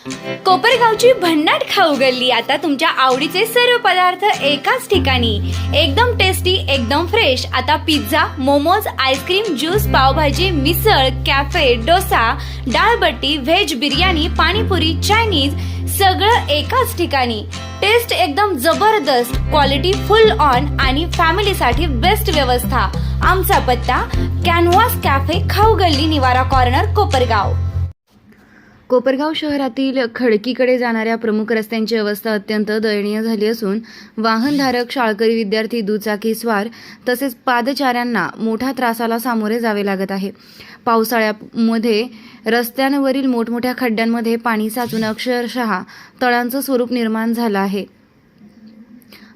कोपरगावची भन्नाट खाऊ गल्ली आता तुमच्या आवडीचे सर्व पदार्थ एकाच ठिकाणी, एकदम टेस्टी, एकदम फ्रेश। आता pizza, momos, ice cream, juice, pav bhaji, misal, cafe, dosa, dal batti, veg biryani, panipuri, Chinese सगळं एकाच ठिकाणी। टेस्ट एकदम जबरदस्त, क्वालिटी फुल ऑन आणि फॅमिलीसाठी बेस्ट व्यवस्था। आमचा पत्ता कॅनव्हास कॅफे, खाऊ गल्ली, निवारा कॉर्नर, कोपरगाव। कोपरगाव शहरातील खडकीकडे जाणाऱ्या प्रमुख रस्त्यांची अवस्था अत्यंत दयनीय झाली असून वाहनधारक, शाळकरी विद्यार्थी, दुचाकी स्वार तसेच पादचाऱ्यांना मोठ्या त्रासाला सामोरे जावे लागत आहे। पावसाळ्यामध्ये रस्त्यांवरील मोठमोठ्या खड्ड्यांमध्ये पाणी साचून अक्षरशः तळांचं स्वरूप निर्माण झालं आहे।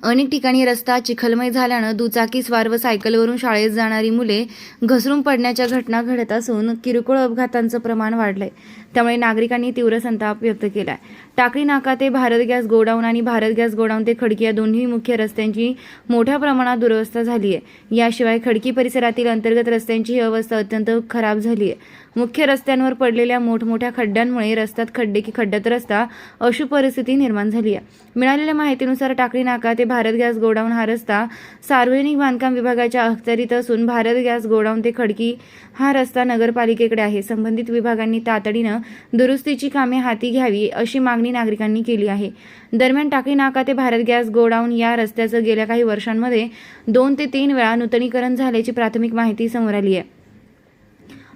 अनेक ठिकाणी रस्ता चिखलमय झाल्यानं दुचाकी स्वार व सायकलवरून शाळेत जाणारी मुले घसरून पडण्याच्या घटना घडत असून किरकोळ अपघातांचं प्रमाण वाढलंय। त्यामुळे नागरिकांनी तीव्र संताप व्यक्त केलाय। टाकळी नाका ते भारत गॅस गोडाऊन आणि भारत गॅस गोडाऊन ते खडकी या दोन्ही मुख्य रस्त्यांची मोठ्या प्रमाणात दुरवस्था झाली आहे। याशिवाय खडकी परिसरातील अंतर्गत रस्त्यांची ही अवस्था अत्यंत खराब झाली आहे। मुख्य रस्त्यांवर पडलेल्या मोठमोठ्या खड्ड्यांमुळे रस्त्यात खड्डे की खड्ड्यात रस्ता अशी परिस्थिती निर्माण झाली आहे। मिळालेल्या माहितीनुसार टाकळी नाका ते भारत गॅस गोडाऊन हा रस्ता सार्वजनिक बांधकाम विभागाच्या अखत्यारीत असून भारत गॅस गोडाऊन ते खडकी हा रस्ता नगरपालिकेकडे आहे। संबंधित विभागांनी तातडीनं दुरुस्तीची कामे हाती घ्यावी अशी मागणी नागरिकांनी केली आहे। दरम्यान टाकळी नाका ते भारत गॅस गोडाऊन या रस्त्याचं गेल्या काही वर्षांमध्ये 2 ते 3 वेळा नूतनीकरण झाल्याची प्राथमिक माहिती समोर आली आहे।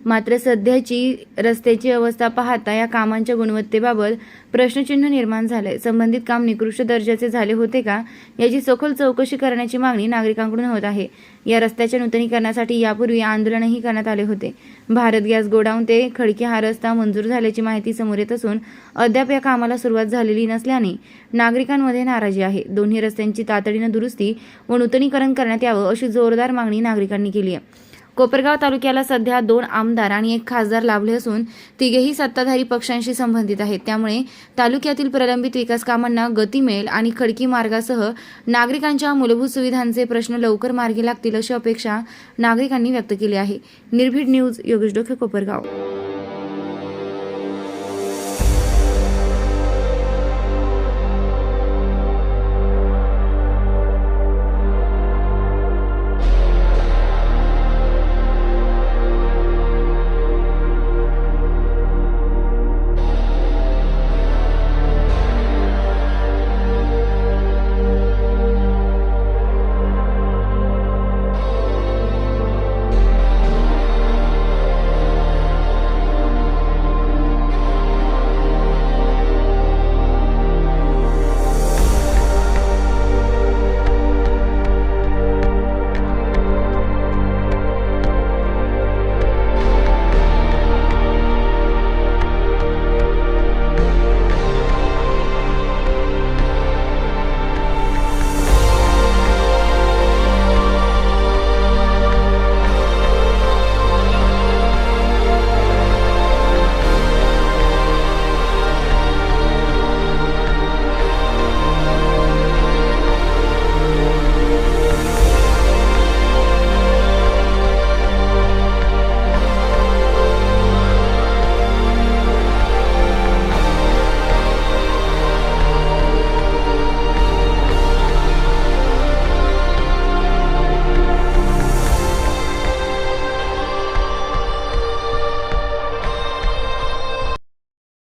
मात्र सध्याची रस्त्याची अवस्था पाहता या कामांच्या गुणवत्तेबाबत प्रश्नचिन्ह निर्माण झालंय। संबंधित काम निकृष्ट दर्जाचे झाले होते का याची सखोल चौकशी करण्याची मागणी नागरिकांकडून होत आहे। या रस्त्याच्या नूतनीकरणासाठी यापूर्वी आंदोलनही करण्यात आले होते। भारत गॅस गोडाऊन ते खडकी हा रस्ता मंजूर झाल्याची माहिती समोर येत असून अद्याप या कामाला सुरुवात झालेली नसल्याने नागरिकांमध्ये नाराजी आहे। दोन्ही रस्त्यांची तातडीनं दुरुस्ती व नूतनीकरण करण्यात यावं अशी जोरदार मागणी नागरिकांनी केली आहे। कोपरगाव तालुक्याला सध्या 2 आमदार आणि 1 खासदार लाभले असून तिघेही सत्ताधारी पक्षांशी संबंधित आहेत। त्यामुळे तालुक्यातील प्रलंबित विकास कामांना गती मिळेल आणि खडकी मार्गासह नागरिकांच्या मूलभूत सुविधांचे प्रश्न लवकर मार्गी लागतील अशी अपेक्षा नागरिकांनी व्यक्त केली आहे। निर्भीड न्यूज, योगेश डोके, कोपरगाव।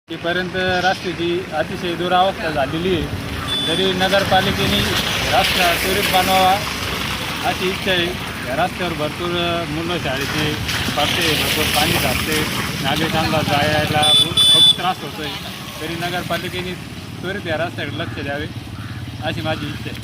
पर्यंत रस्त्याची अतिशय दुरावस्था झालेली आहे। तरी नगरपालिकेने रस्ता त्वरित बनवावा अशी इच्छा आहे। या रस्त्यावर भरपूर मुलं शाळेचे पडते, भरपूर पाणी साचते, नागरिकांना जायला खूप त्रास होतो आहे। तरी नगरपालिकेने त्वरित या रस्त्याकडे लक्ष द्यावे अशी माझी इच्छा आहे।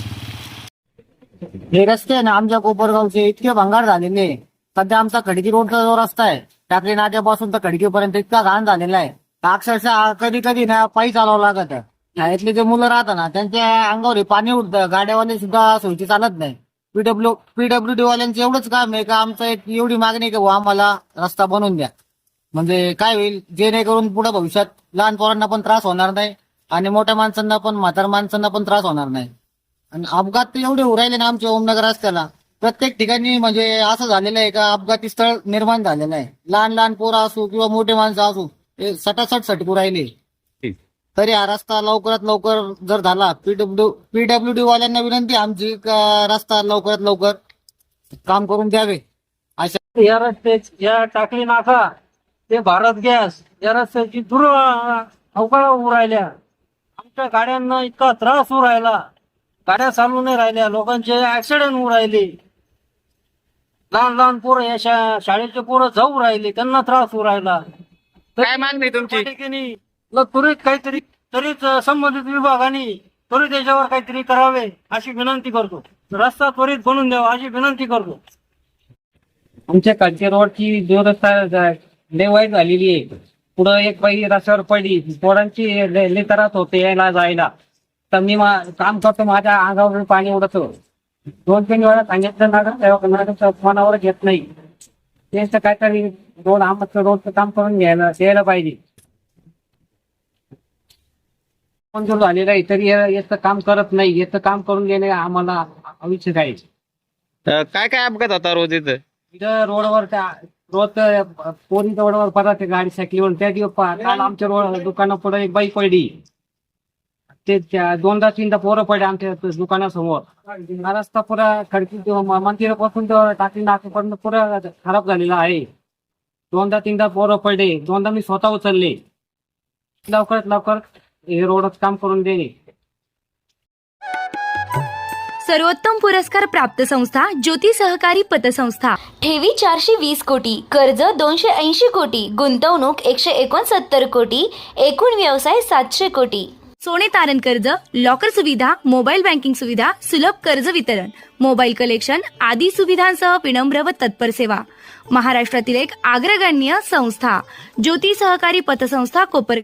हे रस्ते ना आमच्या कोपरगावचे इतके भंगार झालेले आहे। सध्या आमचा खडकी रोडचा जो रस्ता आहे टाकळी नाक्यापासून तर खडकीपर्यंत इतका घाण झालेला आहे, अक्षरशः कधी कधी ना पायी चालावं लागत आहे। शाळेतले जे मुलं राहतात ना त्यांच्या अंगावर पाणी उडतं, गाड्यावाले सुद्धा सोयीची चालत नाही। पीडब्ल्यूडी वाल्यांचं एवढंच काम आहे का आमचं एक एवढी मागणी की आम्हाला रस्ता बनवून द्या, म्हणजे काय होईल जेणेकरून पुढे भविष्यात लहान पोरांना पण त्रास होणार नाही आणि मोठ्या माणसांना पण, म्हातार माणसांना पण त्रास होणार नाही। आणि अपघात तर एवढे उरायले ना आमच्या ओमनगर रस्त्याला, प्रत्येक ठिकाणी म्हणजे असं झालेलं आहे का अपघाती स्थळ निर्माण झालेलं आहे। लहान लहान पोरं असो किंवा मोठे माणसं असो सटासट सटकू राहिले। तरी हा रस्ता लवकरात लवकर जर झाला, पीडब्ल्यूडी वाल्यांना विनंती आमची का रस्ता लवकरात लवकर काम करून द्यावे. अशा या रस्त्याची या टाकळी नाका ते भारत गॅस या रस्त्याची दूर अवकाळा होऊ राहिल्या. आमच्या गाड्यांना इतका त्रास होऊ राहिला, गाड्या चालू नाही राहिल्या, लोकांचे ऍक्सिडेंट होऊ राहिले. लहान लहान पोरं या शाळेचे पोरं जाऊ राहिले, त्यांना त्रास होऊ राहिला. काय मागणी तुमची? पालिकेने त्वरित काहीतरी त्वरित संबंधित विभागाने त्वरित त्याच्यावर काहीतरी करावे अशी विनंती करतो. रस्ता त्वरित बनवून द्यावा अशी विनंती करतो. आमच्या कालच्या रोडची दुरवस्था लय वाईट झालेली आहे. पुढं एक बाई रस्त्यावर पडली, पोरांची लय त्रास होते यायला जायला. तर मी काम करतो, माझ्या अंगावर पाणी उडतो. 2-3 वेळा सांगितलं नगरसेवकांना मनावर घेत नाही. त्यांचं काहीतरी रोडचं काम करून द्यायला पाहिजे. मंजूर झालेलं आहे तरी याचं काम करत नाही. याचं काम करून देणे आम्हाला आवश्यक आहे. काय काय अपघात होता रोज इथं? इथं रोडवर रोज पोरी रोडवर परत गाडी सायकलीवर त्या दिवस काल आमच्या रोड दुकाना पुढे एक बाई पडली. ते 2-3 पोरं पडले आमच्या दुकानासमोर. हा रस्ता पुरा खडकी मंदिरापासून टाकली नाकापर्यंत पुरा खराब झालेला आहे. 2-3 पोरं पडले, 2दा मी स्वतः उचलले. लवकरात लवकर हे रोडच काम करून देणे. सर्वोत्तम पुरस्कार प्राप्त संस्था ज्योती सहकारी पतसंस्था. ठेवी 420 कोटी, कर्ज 280 कोटी, गुंतवणूक 169 कोटी, एकूण व्यवसाय 700 कोटी. सोने तारण कर्ज, लॉकर सुविधा, मोबाईल बँकिंग सुविधा, सुलभ कर्ज वितरण, मोबाईल कलेक्शन आदी सुविधांसह विनम्र व तत्पर सेवा. महाराष्ट्रातील एक अग्रगण्य संस्था ज्योती सहकारी पतसंस्था कोपर.